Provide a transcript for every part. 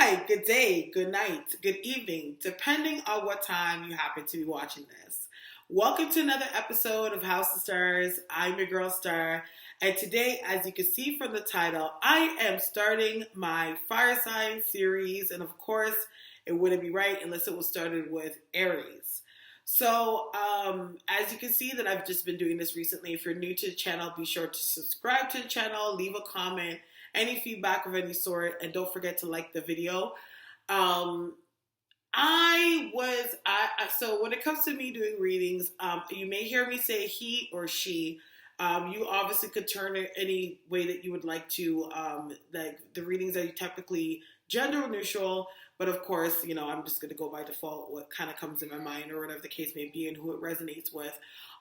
Hi, good day, good night, good evening, depending on what time you happen to be watching this. Welcome to another episode of House of Stars. I'm your girl Starre, and today, as you can see from the title, I am starting my fire sign series, and of course, it wouldn't be right unless it was started with Aries. So, as you can see that I've just been doing this recently. If you're new to the channel, be sure to subscribe to the channel, leave a comment, any feedback of any sort, and don't forget to like the video. Um, so when it comes to me doing readings, you may hear me say he or she. You obviously could turn it any way that you would like to. Like the readings are typically gender neutral, but of course, I'm just going to go by default what kind of comes in my mind or whatever the case may be and who it resonates with.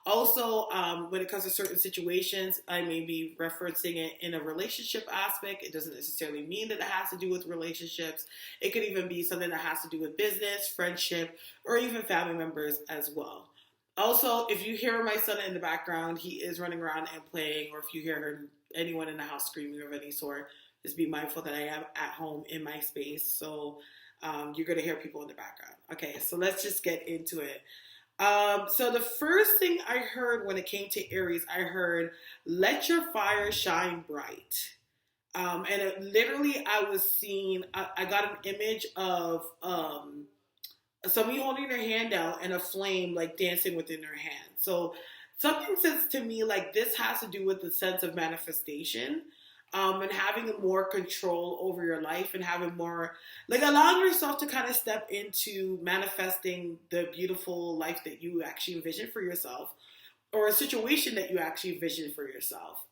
Also, when it comes to certain situations, I may be referencing it in a relationship aspect. It doesn't necessarily mean that it has to do with relationships. It could even be something that has to do with business, friendship, or even family members as well. Also, if you hear my son in the background, he is running around and playing, or if you hear anyone in the house screaming of any sort, just be mindful that I am at home in my space. So you're going to hear people in the background. Okay, so let's just get into it. So the first thing I heard when it came to Aries, I heard, let your fire shine bright. And it literally, I was seeing, I got an image of somebody holding their hand out and a flame like dancing within their hand. So something says to me like this has to do with the sense of manifestation. And having more control over your life and having more, like allowing yourself to kind of step into manifesting the beautiful life that you actually envision for yourself or a situation that you actually envision for yourself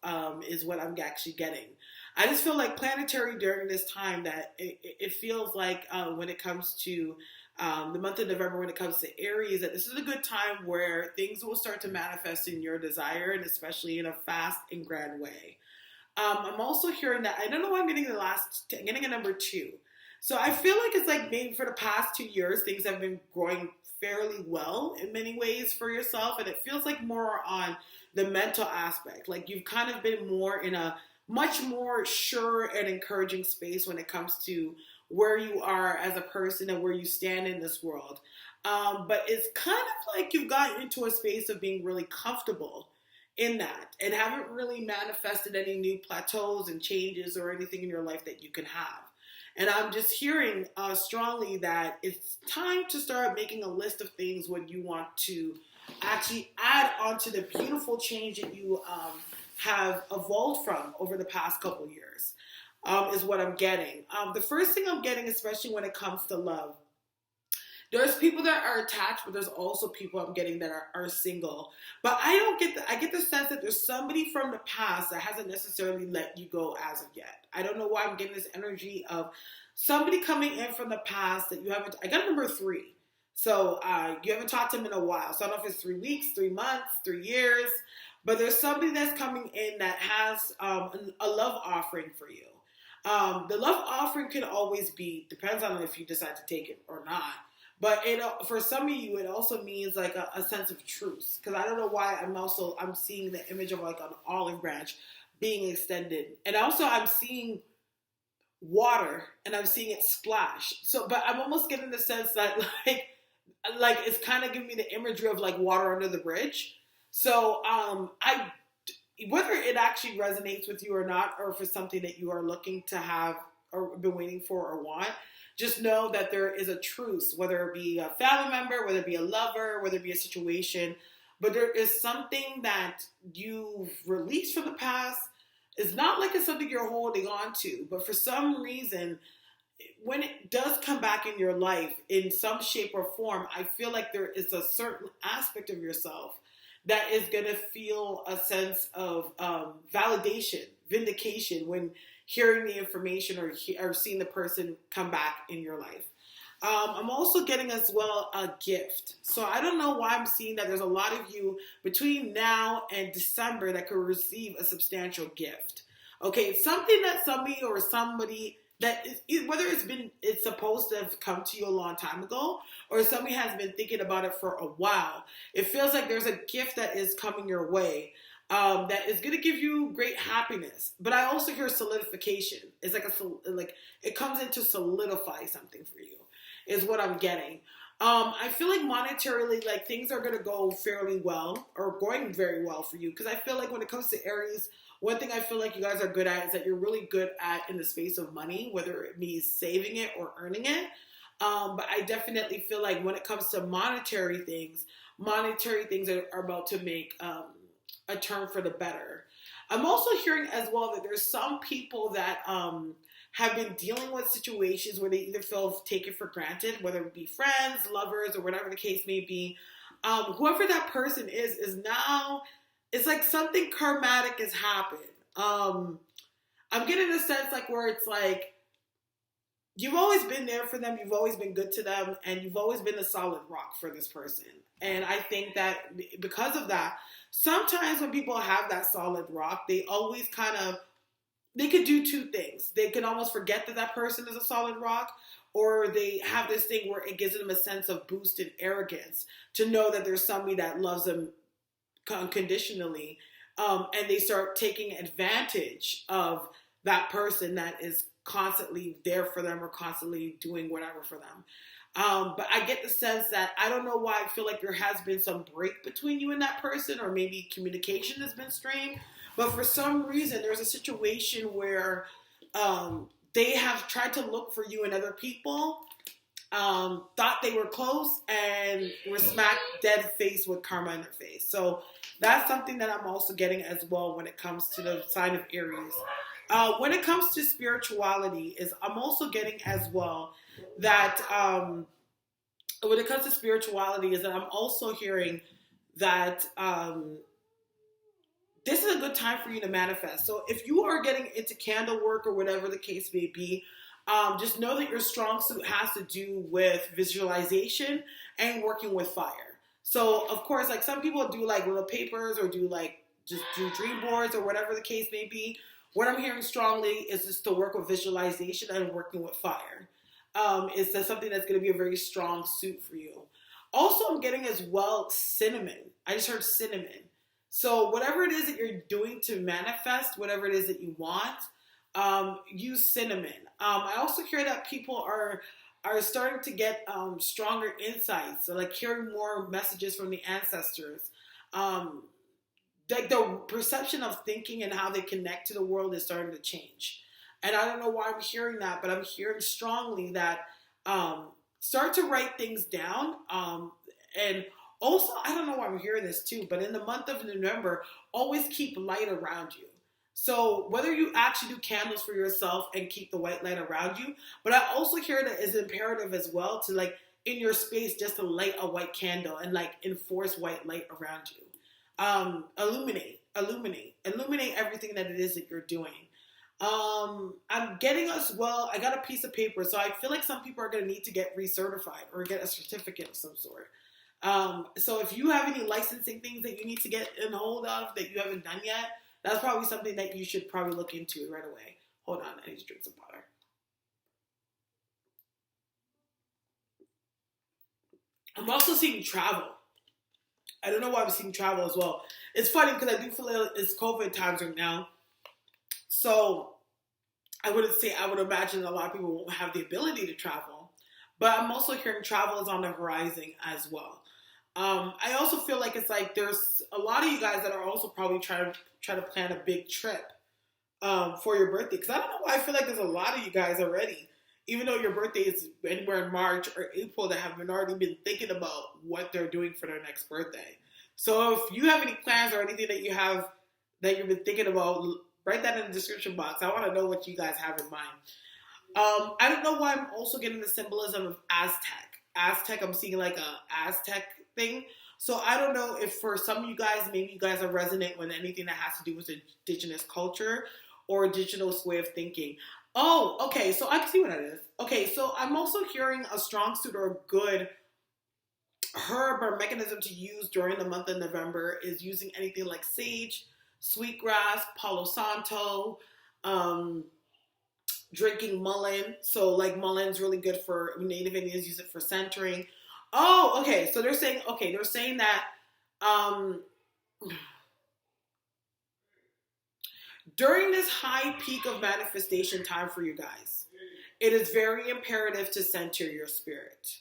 is what I'm actually getting. I just feel like planetary during this time that it feels like when it comes to the month of November, when it comes to Aries, that this is a good time where things will start to manifest in your desire and especially in a fast and grand way. I'm also hearing that, I don't know why I'm getting I'm getting a number 2. So I feel like it's like maybe for the past 2 years, things have been growing fairly well in many ways for yourself. And it feels like more on the mental aspect. Like you've kind of been more in a much more sure and encouraging space when it comes to where you are as a person and where you stand in this world. But it's kind of like you've gotten into a space of being really comfortable in that and haven't really manifested any new plateaus and changes or anything in your life that you can have. And I'm just hearing strongly that it's time to start making a list of things when you want to actually add on to the beautiful change that you have evolved from over the past couple years is what I'm getting. The first thing I'm getting, especially when it comes to love, there's people that are attached, but there's also people I'm getting that are single. But I get the sense that there's somebody from the past that hasn't necessarily let you go as of yet. I don't know why I'm getting this energy of somebody coming in from the past that you haven't, I got number 3. So you haven't talked to them in a while. So I don't know if it's 3 weeks, 3 months, 3 years, but there's somebody that's coming in that has a love offering for you. The love offering can always be, depends on if you decide to take it or not. But for some of you, it also means like a sense of truce. Because I don't know why I'm seeing the image of like an olive branch being extended. And also I'm seeing water and I'm seeing it splash. So, but I'm almost getting the sense that like it's kind of giving me the imagery of like water under the bridge. So whether it actually resonates with you or not, or if it's something that you are looking to have or been waiting for or want, just know that there is a truce, whether it be a family member, whether it be a lover, whether it be a situation. But there is something that you've released from the past. It's not like it's something you're holding on to. But for some reason, when it does come back in your life in some shape or form, I feel like there is a certain aspect of yourself that is going to feel a sense of validation, vindication when hearing the information or seeing the person come back in your life. I'm also getting as well a gift. So I don't know why I'm seeing that there's a lot of you between now and December that could receive a substantial gift. Okay, it's something that somebody that is, whether it's supposed to have come to you a long time ago or somebody has been thinking about it for a while. It feels like there's a gift that is coming your way. that is going to give you great happiness. But I also hear solidification. It's like it comes in to solidify something for you, is what I'm getting. I feel like monetarily, like things are going to go fairly well or going very well for you. Because I feel like when it comes to Aries, one thing I feel like you guys are good at is that you're really good at in the space of money, whether it means saving it or earning it. But I definitely feel like when it comes to monetary things are about to make a turn for the better. I'm also hearing as well that there's some people that have been dealing with situations where they either feel taken for granted, whether it be friends, lovers, or whatever the case may be. Whoever that person is now, it's like something karmatic has happened. I'm getting a sense like where it's like, you've always been there for them, you've always been good to them, and you've always been a solid rock for this person. And I think that because of that, sometimes when people have that solid rock, they always they could do two things. They can almost forget that that person is a solid rock, or they have this thing where it gives them a sense of boost and arrogance to know that there's somebody that loves them unconditionally, and they start taking advantage of that person that is constantly there for them or constantly doing whatever for them. But I get the sense that I don't know why I feel like there has been some break between you and that person, or maybe communication has been strained. But for some reason, there's a situation where they have tried to look for you in other people, thought they were close, and were smacked dead face with karma in their face. So that's something that I'm also getting as well when it comes to the sign of Aries. When it comes to spirituality, I'm also getting as well that when it comes to spirituality is that I'm also hearing that this is a good time for you to manifest. So if you are getting into candle work or whatever the case may be, just know that your strong suit has to do with visualization and working with fire. So of course, like some people do like little papers or do like just do dream boards or whatever the case may be. What I'm hearing strongly is just to work with visualization and working with fire. Is that something that's going to be a very strong suit for you? Also, I'm getting as well cinnamon. I just heard cinnamon. So whatever it is that you're doing to manifest, whatever it is that you want, use cinnamon. I also hear that people are starting to get stronger insights, so like hearing more messages from the ancestors. Like the perception of thinking and how they connect to the world is starting to change. And I don't know why I'm hearing that, but I'm hearing strongly that start to write things down. And also, I don't know why I'm hearing this too, but in the month of November, always keep light around you. So whether you actually do candles for yourself and keep the white light around you, but I also hear that it's imperative as well to like in your space just to light a white candle and like enforce white light around you. Illuminate everything that it is that you're doing. I'm getting as well, I got a piece of paper, so I feel like some people are going to need to get recertified or get a certificate of some sort. So if you have any licensing things that you need to get in hold of that you haven't done yet, that's probably something that you should probably look into right away. Hold on, I need to drink some water. I'm also seeing travel. I don't know why I'm seeing travel as well. It's funny because I do feel like it's COVID times right now. So I would imagine a lot of people won't have the ability to travel. But I'm also hearing travel is on the horizon as well. I also feel like it's like there's a lot of you guys that are also probably trying to plan a big trip for your birthday. Because I don't know why I feel like there's a lot of you guys already, even though your birthday is anywhere in March or April, that have already been thinking about what they're doing for their next birthday. So if you have any plans or anything that you have that you've been thinking about, write that in the description box. I want to know what you guys have in mind. I don't know why I'm also getting the symbolism of Aztec, I'm seeing like a Aztec thing. So I don't know if for some of you guys, maybe you guys are resonant with anything that has to do with indigenous culture or indigenous way of thinking. Oh, okay, so I can see what that is. Okay, so I'm also hearing a strong suit or a good herb or mechanism to use during the month of November is using anything like sage, sweetgrass, palo santo, drinking mullein. So like mullein's really good for Native Indians, use it for centering. Oh, okay. So they're saying that During this high peak of manifestation time for you guys, it is very imperative to center your spirit.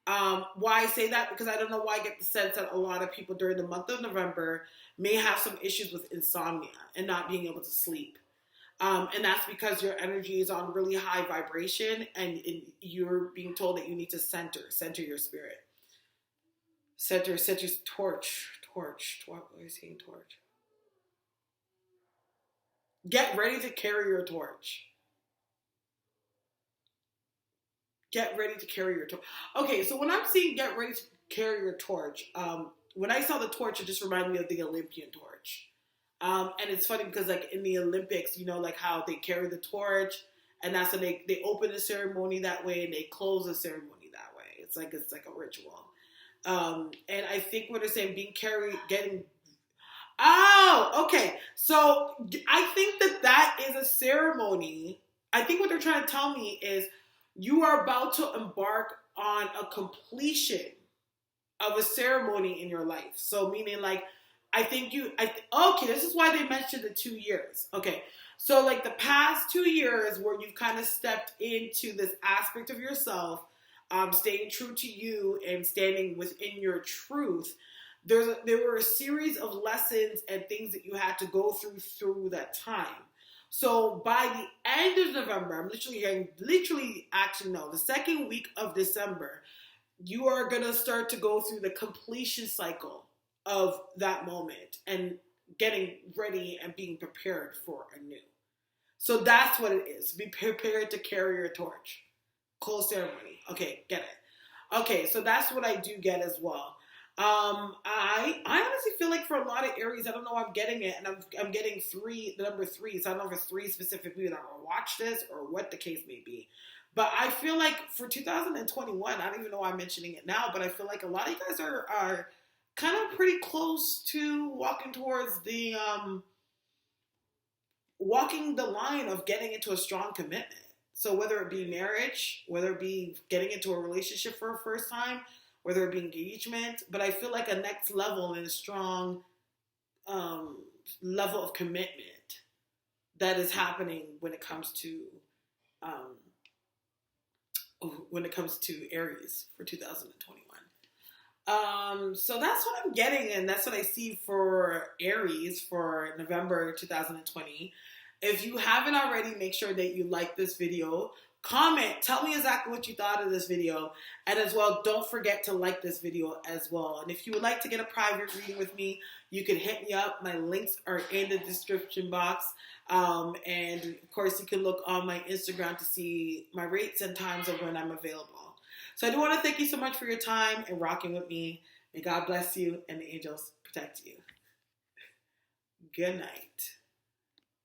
Why I say that? Because I don't know why I get the sense that a lot of people during the month of November may have some issues with insomnia and not being able to sleep. And that's because your energy is on really high vibration and you're being told that you need to center your spirit. Center, torch. What are you saying, torch? Get ready to carry your torch. Get ready to carry your torch. Okay, so when I'm saying get ready to carry your torch, when I saw the torch, it just reminded me of the Olympian torch. And it's funny because like in the Olympics, you know, like how they carry the torch, and that's when they open the ceremony that way and they close the ceremony that way. It's like a ritual. And I think what they're saying, getting. Oh, okay. So I think that is a ceremony. I think what they're trying to tell me is you are about to embark on a completion of a ceremony in your life. So meaning like, okay, this is why they mentioned the 2 years. Okay. So like the past 2 years where you've kind of stepped into this aspect of yourself, staying true to you and standing within your truth, there were a series of lessons and things that you had to go through that time. So by the end of November, I'm the second week of December, you are going to start to go through the completion cycle of that moment and getting ready and being prepared for anew. So that's what it is. Be prepared to carry your torch. Close ceremony. Okay, get it. Okay, so that's what I do get as well. I honestly feel like for a lot of Aries, I don't know why I'm getting it, and I'm getting the number 3. So I don't know if it's 3 specific people that will watch this or what the case may be. But I feel like for 2021, I don't even know why I'm mentioning it now, but I feel like a lot of you guys are kind of pretty close to walking towards walking the line of getting into a strong commitment. So whether it be marriage, whether it be getting into a relationship for a first time, whether it be engagement, but I feel like a next level and a strong level of commitment that is happening when it comes to Aries for 2021. So that's what I'm getting, and that's what I see for Aries for November 2020. If you haven't already, make sure that you like this video. Comment, tell me exactly what you thought of this video. And as well, don't forget to like this video as well. And if you would like to get a private reading with me, you can hit me up. My links are in the description box. And of course, you can look on my Instagram to see my rates and times of when I'm available. So I do want to thank you so much for your time and rocking with me. May God bless you and the angels protect you. Good night.